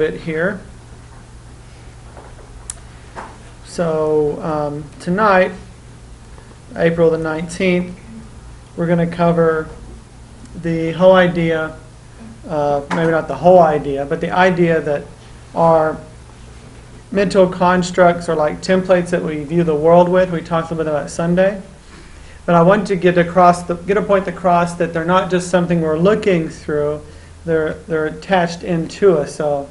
bit here. So tonight, April the 19th, we're going to cover the whole idea, maybe not the whole idea, but the idea that our mental constructs are like templates that we view the world with. We talked a little bit about Sunday. But I want to get a point across that they're not just something we're looking through, they're attached into us. So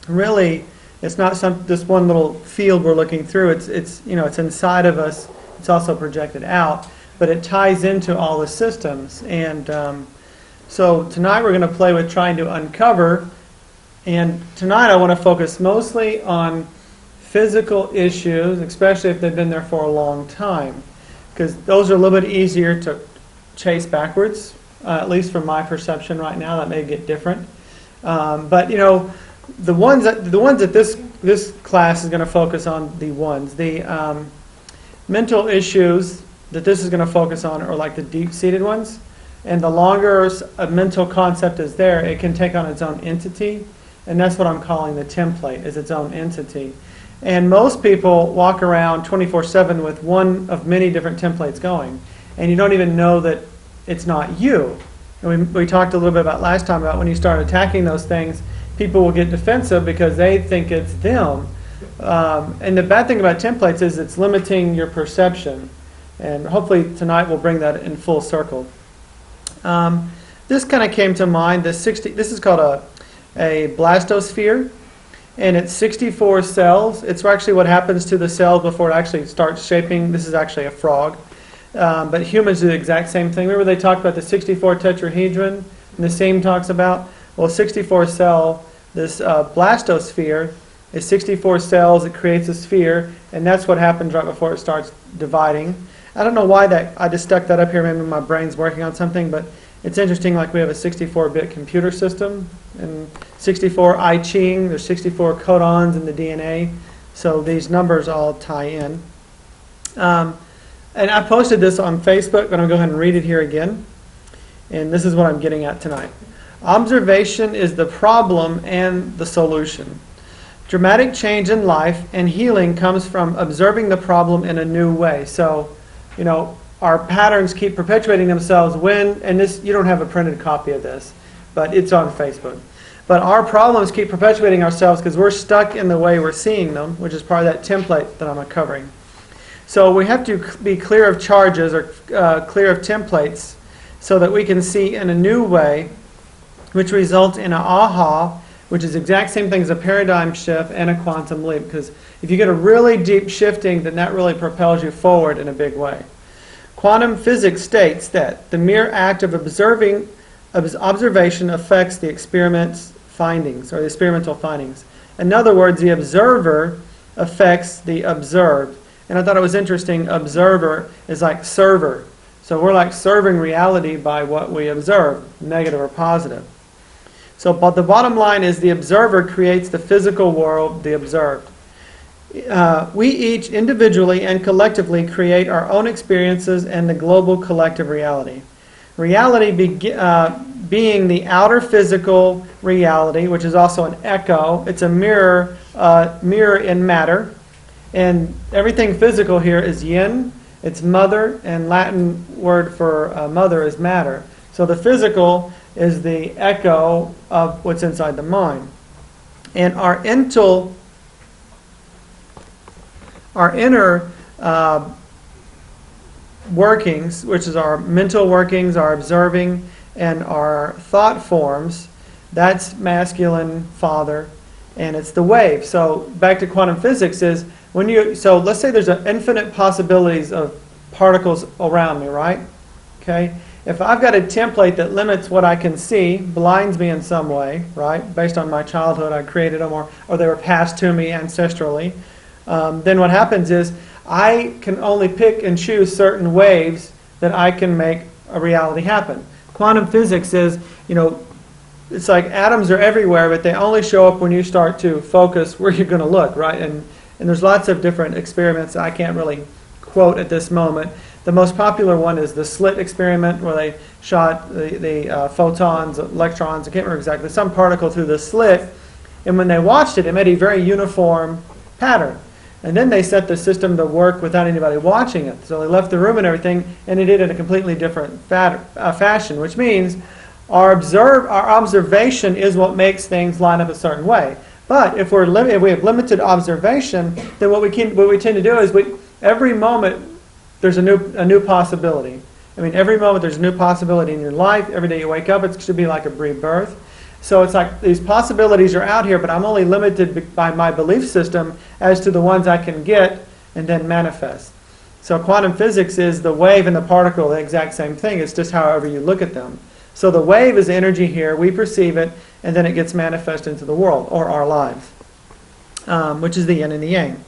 really, it's not this one little field we're looking through. It's inside of us. It's also projected out, but it ties into all the systems. And so tonight we're going to play with trying to uncover. And tonight I want to focus mostly on physical issues, especially if they've been there for a long time, because those are a little bit easier to chase backwards, at least from my perception right now. That may get different. But the ones that this class is going to focus on, the mental issues that this is going to focus on are like the deep-seated ones. And the longer a mental concept is there, it can take on its own entity. And that's what I'm calling the template, is its own entity. And most people walk around 24/7 with one of many different templates going. And you don't even know that it's not you. And we talked a little bit about last time about when you start attacking those things, people will get defensive because they think it's them. And the bad thing about templates is it's limiting your perception. And hopefully tonight we'll bring that in full circle. This kind of came to mind. This is called a blastosphere. And it's 64 cells. It's actually what happens to the cells before it actually starts shaping. This is actually a frog. But humans do the exact same thing. Remember they talked about the 64 tetrahedron? And the same talks about, well, 64 cell, this blastosphere is 64 cells. It creates a sphere. And that's what happens right before it starts dividing. I don't know why I just stuck that up here. Maybe my brain's working on something. But it's interesting, like we have a 64-bit computer system. And 64 I Ching, there's 64 codons in the DNA. So these numbers all tie in. And I posted this on Facebook, but I'm going to go ahead and read it here again. And this is what I'm getting at tonight. Observation is the problem and the solution. Dramatic change in life and healing comes from observing the problem in a new way. So, our patterns keep perpetuating themselves and this, you don't have a printed copy of this, but it's on Facebook. But our problems keep perpetuating ourselves because we're stuck in the way we're seeing them, which is part of that template that I'm covering. So we have to be clear of charges or clear of templates so that we can see in a new way, which results in an aha, which is the exact same thing as a paradigm shift and a quantum leap. Because if you get a really deep shifting, then that really propels you forward in a big way. Quantum physics states that the mere act of observation affects the experiment's findings, or the experimental findings. In other words, the observer affects the observed. And I thought it was interesting, observer is like server. So we're like serving reality by what we observe, negative or positive. So but the bottom line is the observer creates the physical world, the observed. We each individually and collectively create our own experiences and the global collective reality. Reality being the outer physical reality, which is also an echo. It's a mirror in matter. And everything physical here is yin. It's mother, and Latin word for mother is matter. So the physical is the echo of what's inside the mind. And our inner workings, which is our mental workings, our observing, and our thought forms, that's masculine, father, and it's the wave. So back to quantum physics is so let's say there's infinite possibilities of particles around me, right? Okay. If I've got a template that limits what I can see, blinds me in some way, right? Based on my childhood, I created them, or they were passed to me ancestrally. Then what happens is I can only pick and choose certain waves that I can make a reality happen. Quantum physics is, it's like atoms are everywhere, but they only show up when you start to focus where you're going to look, right? And there's lots of different experiments I can't really quote at this moment. The most popular one is the slit experiment, where they shot the photons, electrons, I can't remember exactly, some particle through the slit, And when they watched it, it made a very uniform pattern. And then they set the system to work without anybody watching it. So they left the room and everything, and it did it in a completely different fashion, which means our observation is what makes things line up a certain way. But if we have limited observation, then what we tend to do is every moment there's a new possibility. I mean, every moment there's a new possibility in your life. Every day you wake up, it should be like a rebirth. So it's like these possibilities are out here, but I'm only limited by my belief system as to the ones I can get and then manifest. So quantum physics is the wave and the particle, the exact same thing. It's just however you look at them. So the wave is energy here. We perceive it, and then it gets manifest into the world, or our lives, which is the yin and the yang.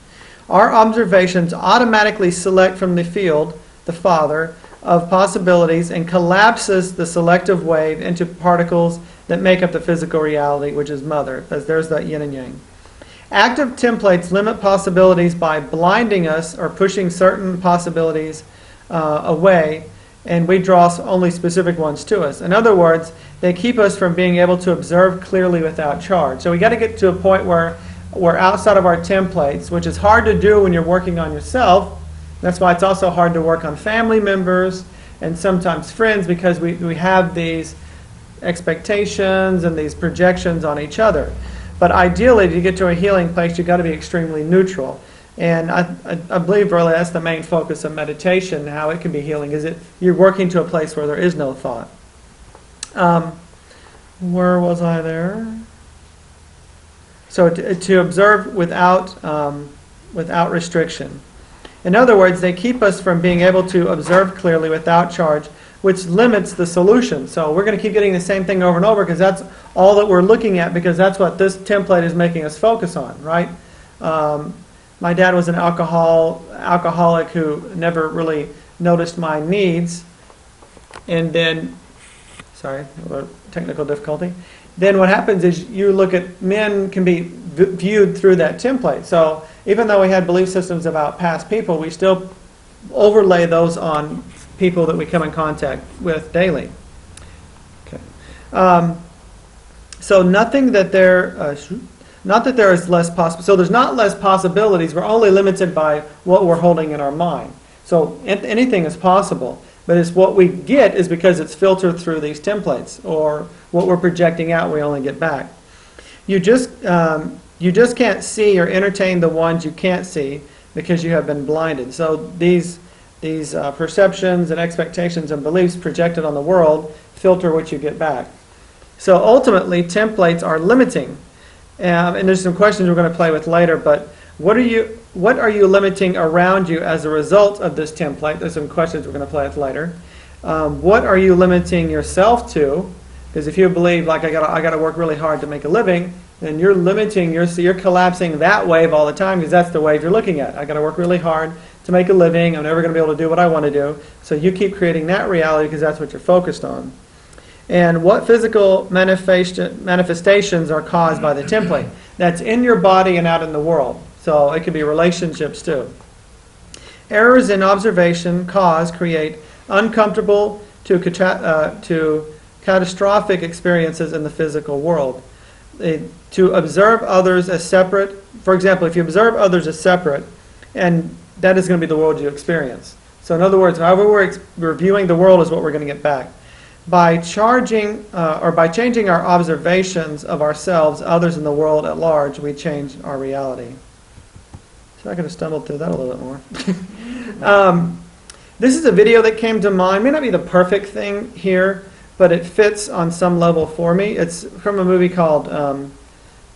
Our observations automatically select from the field, the Father, of possibilities and collapses the selective wave into particles that make up the physical reality, which is Mother, as there's that yin and yang. Active templates limit possibilities by blinding us or pushing certain possibilities away, and we draw only specific ones to us. In other words, they keep us from being able to observe clearly without charge. So we got to get to a point where we're outside of our templates, which is hard to do when you're working on yourself. That's why it's also hard to work on family members and sometimes friends, because we have these expectations and these projections on each other. But ideally, to get to a healing place, you've got to be extremely neutral. And I believe really that's the main focus of meditation, how it can be healing, is you're working to a place where there is no thought. Where was I there? So to observe without restriction. In other words, they keep us from being able to observe clearly without charge, which limits the solution. So we're going to keep getting the same thing over and over because that's all that we're looking at, because that's what this template is making us focus on, right? My dad was an alcoholic who never really noticed my needs. And then, sorry, technical difficulty. Then what happens is you look at men can be viewed through that template. So even though we had belief systems about past people, we still overlay those on people that we come in contact with daily. Okay. So nothing that there, not that there is less possible. So there's not less possibilities. We're only limited by what we're holding in our mind. So anything is possible. But it's what we get is because it's filtered through these templates, or what we're projecting out we only get back. You just can't see or entertain the ones you can't see because you have been blinded. So these perceptions and expectations and beliefs projected on the world filter what you get back. So ultimately, templates are limiting. And there's some questions we're going to play with later, but what are you limiting around you as a result of this template? There's some questions we're going to play with later. What are you limiting yourself to? Because if you believe, like, I got to work really hard to make a living, then you're limiting, you're collapsing that wave all the time, because that's the wave you're looking at. I got to work really hard to make a living. I'm never going to be able to do what I want to do. So you keep creating that reality because that's what you're focused on. And what physical manifestations are caused by the template? That's in your body and out in the world. So it could be relationships too. Errors in observation create uncomfortable to catastrophic experiences in the physical world. To observe others as separate, for example, if you observe others as separate, and that is going to be the world you experience. So in other words, however we're viewing the world is what we're going to get back. By changing our observations of ourselves, others, in the world at large, we change our reality. So I could have stumbled through that a little bit more. This is a video that came to mind. It may not be the perfect thing here, but it fits on some level for me. It's from a movie called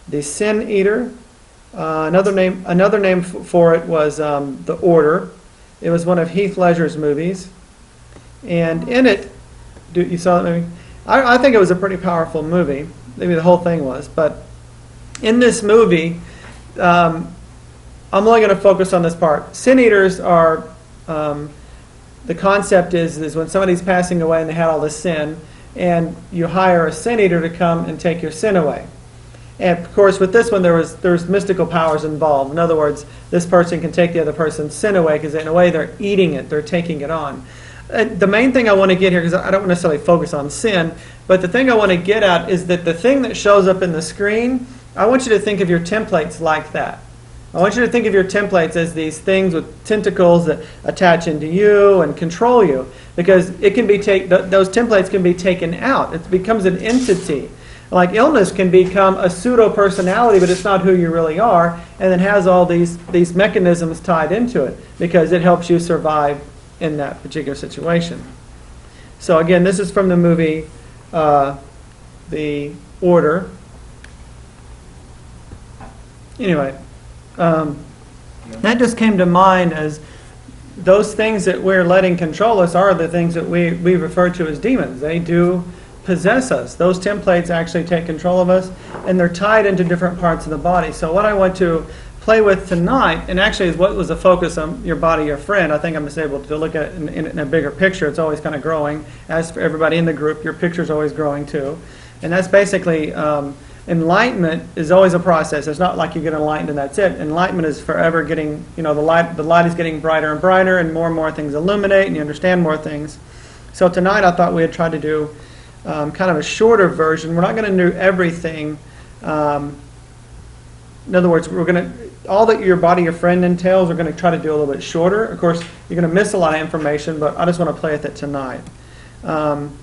The Sin Eater. Another name for it was The Order. It was one of Heath Ledger's movies. And in it, you saw that movie? I think it was a pretty powerful movie. Maybe the whole thing was. But in this movie, I'm only going to focus on this part. Sin eaters are, the concept is when somebody's passing away and they had all this sin, and you hire a sin eater to come and take your sin away. And of course, with this one, there was mystical powers involved. In other words, this person can take the other person's sin away because in a way they're eating it, they're taking it on. The main thing I want to get here, because I don't necessarily focus on sin, but the thing I want to get at is that the thing that shows up in the screen I want you to think of your templates like that. I want you to think of your templates as these things with tentacles that attach into you and control you, because it can be those templates can be taken out. It becomes an entity. Like illness can become a pseudo-personality, but it's not who you really are, and it has all these mechanisms tied into it because it helps you survive in that particular situation. So again, this is from the movie The Order. Anyway, that just came to mind as those things that we're letting control us are the things that we refer to as demons. They do possess us. Those templates actually take control of us, and they're tied into different parts of the body. So what I want to play with tonight, and actually is what was the focus on Your Body, Your Friend. I think I'm just able to look at it in a bigger picture. It's always kind of growing. As for everybody in the group, your picture's always growing too. And that's basically, enlightenment is always a process. It's not like you get enlightened and that's it. Enlightenment is forever getting, the light is getting brighter and brighter, and more things illuminate, and you understand more things. So tonight I thought we had tried to do kind of a shorter version. We're not going to do everything. In other words, we're going to, all that Your Body, Your Friend entails, we're going to try to do a little bit shorter. Of course, you're going to miss a lot of information, but I just want to play with it tonight. And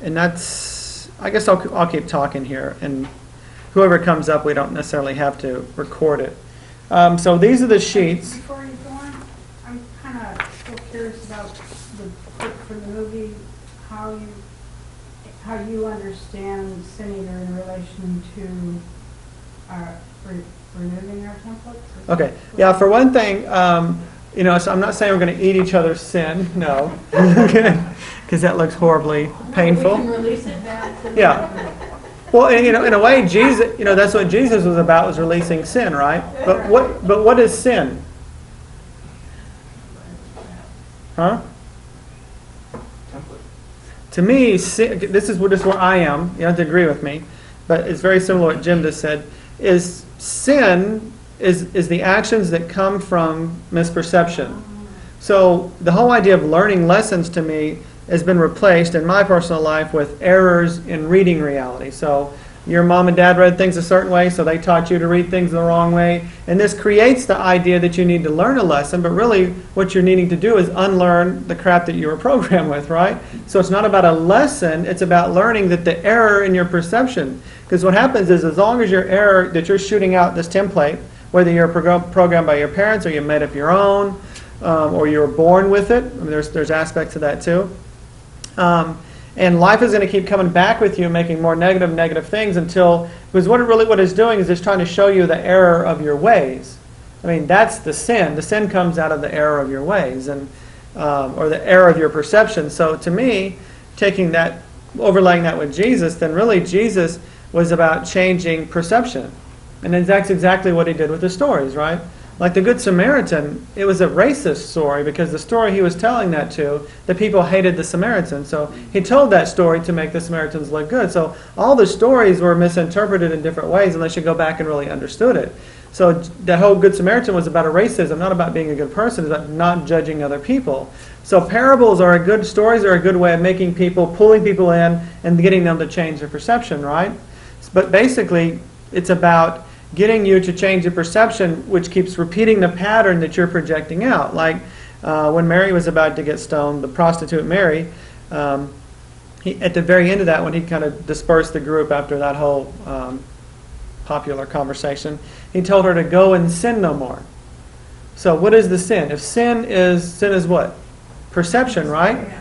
that's, I guess I'll keep talking here, and whoever comes up, we don't necessarily have to record it. So these are the sheets. Before you go on, I'm kind of still curious about the clip from the movie, how you understand sin eater in relation to removing our templates. Okay. Yeah. For one thing, so I'm not saying we're going to eat each other's sin. No, because that looks horribly painful. We can release it back. Yeah. Well, in a way, Jesus, that's what Jesus was about, was releasing sin, right? But what is sin? Huh? To me, sin, this is where I am. You don't have to agree with me, but it's very similar to what Jim just said. Is sin is the actions that come from misperception. So the whole idea of learning lessons to me has been replaced in my personal life with errors in reading reality. So your mom and dad read things a certain way, so they taught you to read things the wrong way. And this creates the idea that you need to learn a lesson, but really what you're needing to do is unlearn the crap that you were programmed with, right? So it's not about a lesson, it's about learning that the error in your perception. Because what happens is, as long as your error that you're shooting out this template, whether you're programmed by your parents or you made up your own, or you were born with it, I mean, there's aspects of that too. And life is going to keep coming back with you, making more negative things until, because what it's doing is it's trying to show you the error of your ways. I mean, that's the sin. The sin comes out of the error of your ways, and or the error of your perception. So to me, taking that, overlaying that with Jesus, then really Jesus was about changing perception. And that's exactly what he did with the stories, right? Like the Good Samaritan, it was a racist story because the story he was telling that to, the people hated the Samaritans. So he told that story to make the Samaritans look good. So all the stories were misinterpreted in different ways unless you go back and really understood it. So the whole Good Samaritan was about a racism, not about being a good person. It's about not judging other people. So parables are stories are a good way of making people, pulling people in and getting them to change their perception, right? But basically, it's about getting you to change your perception, which keeps repeating the pattern that you're projecting out. Like when Mary was about to get stoned, the prostitute Mary, at the very end of that, when he kind of dispersed the group after that whole popular conversation, he told her to go and sin no more. So what is the sin? If sin is what? Perception, right?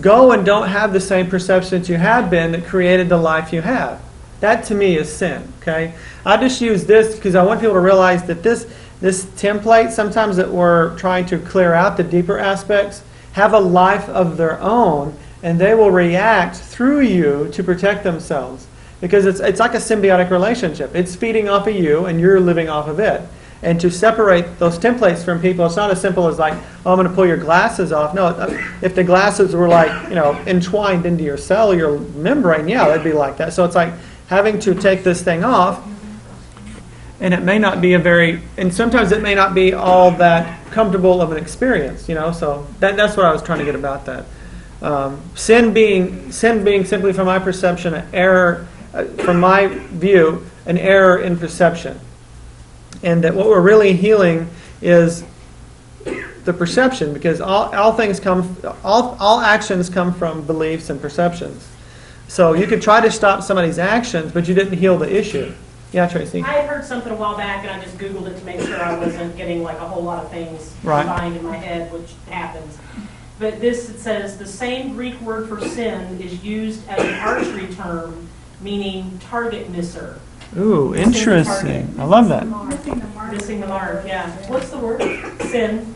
Go and don't have the same perception that you have been that created the life you have. That to me is sin, okay? I just use this because I want people to realize that this template, sometimes that we're trying to clear out the deeper aspects, have a life of their own, and they will react through you to protect themselves. Because it's like a symbiotic relationship. It's feeding off of you, and you're living off of it. And to separate those templates from people, it's not as simple as like, oh, I'm going to pull your glasses off. No, if the glasses were like, entwined into your cellular membrane, yeah, it'd be like that. So it's like having to take this thing off, and it may not be and sometimes it may not be all that comfortable of an experience, so that's what I was trying to get about that. Sin being simply from my perception an error from my view, an error in perception. And that what we're really healing is the perception, because all actions come from beliefs and perceptions. So you could try to stop somebody's actions, but you didn't heal the issue. Yeah, Tracy? I had heard something a while back, and I just Googled it to make sure I wasn't getting like a whole lot of things combined in my head, which happens. But this, it says, the same Greek word for sin is used as an archery term, meaning target misser. Ooh, interesting. I love that. Missing the mark, yeah. What's the word? Sin.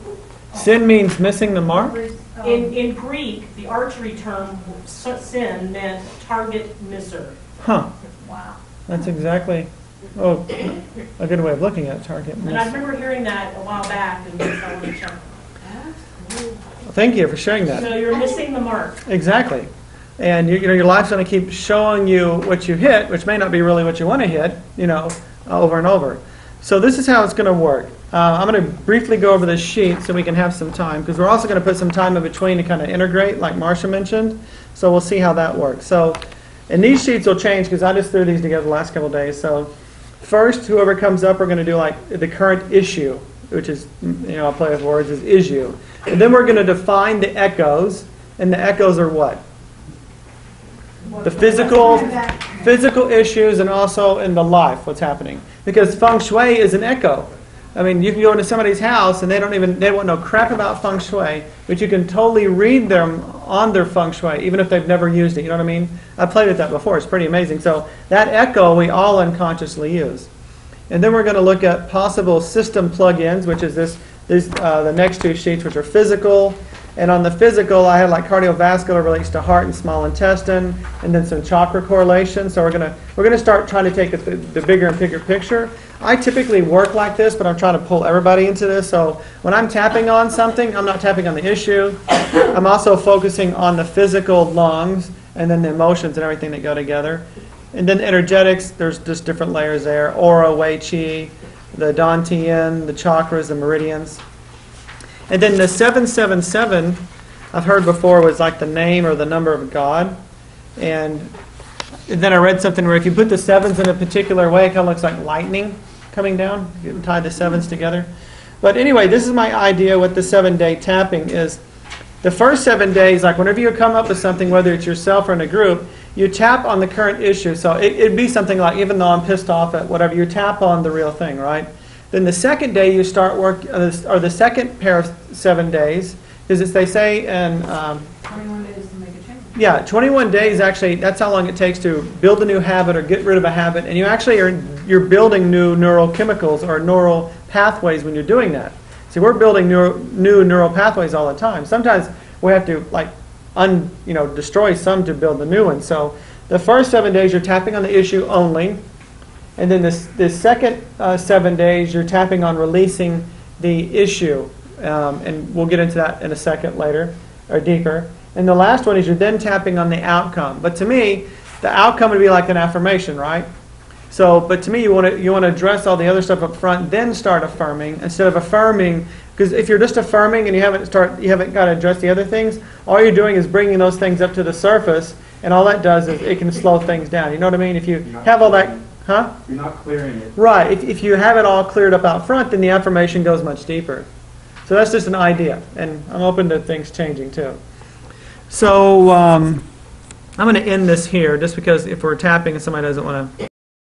Sin means missing the mark? In Greek, the archery term sin meant target misser. Huh. Wow. That's exactly, a good way of looking at target. And I remember hearing that a while back, and just I want to check. Thank you for sharing that. So you're missing the mark. Exactly. And your life's going to keep showing you what you hit, which may not be really what you want to hit, over and over. So this is how it's going to work. I'm going to briefly go over this sheet so we can have some time, because we're also going to put some time in between to kind of integrate, like Marcia mentioned. So we'll see how that works. So, and these sheets will change because I just threw these together the last couple of days. So first, whoever comes up, we're going to do like the current issue, which is, I'll play with words, is issue. And then we're going to define the echoes. And the echoes are what? The physical issues, and also in the life, what's happening. Because feng shui is an echo. I mean, you can go into somebody's house and they won't know crap about feng shui, but you can totally read them on their feng shui, even if they've never used it. You know what I mean? I played with that before. It's pretty amazing. So that echo we all unconsciously use. And then we're going to look at possible system plug-ins, which is the next two sheets, which are physical. And on the physical, I had like cardiovascular relates to heart and small intestine, and then some chakra correlation. So we're gonna start trying to take the bigger and bigger picture. I typically work like this, but I'm trying to pull everybody into this. So when I'm tapping on something, I'm not tapping on the issue. I'm also focusing on the physical lungs, and then the emotions and everything that go together. And then energetics, there's just different layers there: aura, wei qi, the dantian, the chakras, the meridians. And then the 777, I've heard before, was like the name or the number of God. And then I read something where if you put the sevens in a particular way, it kind of looks like lightning coming down. You can tie the sevens together. But anyway, this is my idea what the 7-day tapping is. The first 7 days, like whenever you come up with something, whether it's yourself or in a group, you tap on the current issue. So it'd be something like, even though I'm pissed off at whatever, you tap on the real thing, right? Then the second day you start work, or the second pair of 7 days, because they say in 21 days to make a change. Yeah, 21 days actually. That's how long it takes to build a new habit or get rid of a habit, and you're building new neurochemicals or neural pathways when you're doing that. See, we're building new neural pathways all the time. Sometimes we have to destroy some to build the new ones. So the first 7 days you're tapping on the issue only. And then the second 7 days, you're tapping on releasing the issue. And we'll get into that in a second later, or deeper. And the last one is you're then tapping on the outcome. But to me, the outcome would be like an affirmation, right? So, but to me, you want to address all the other stuff up front, then start affirming instead of affirming. Because if you're just affirming and you haven't got to address the other things, all you're doing is bringing those things up to the surface, and all that does is it can slow things down. You know what I mean? If you have all that. Huh? You're not clearing it. Right. If you have it all cleared up out front, then the affirmation goes much deeper. So that's just an idea, and I'm open to things changing too. So I'm going to end this here, just because if we're tapping and somebody doesn't want to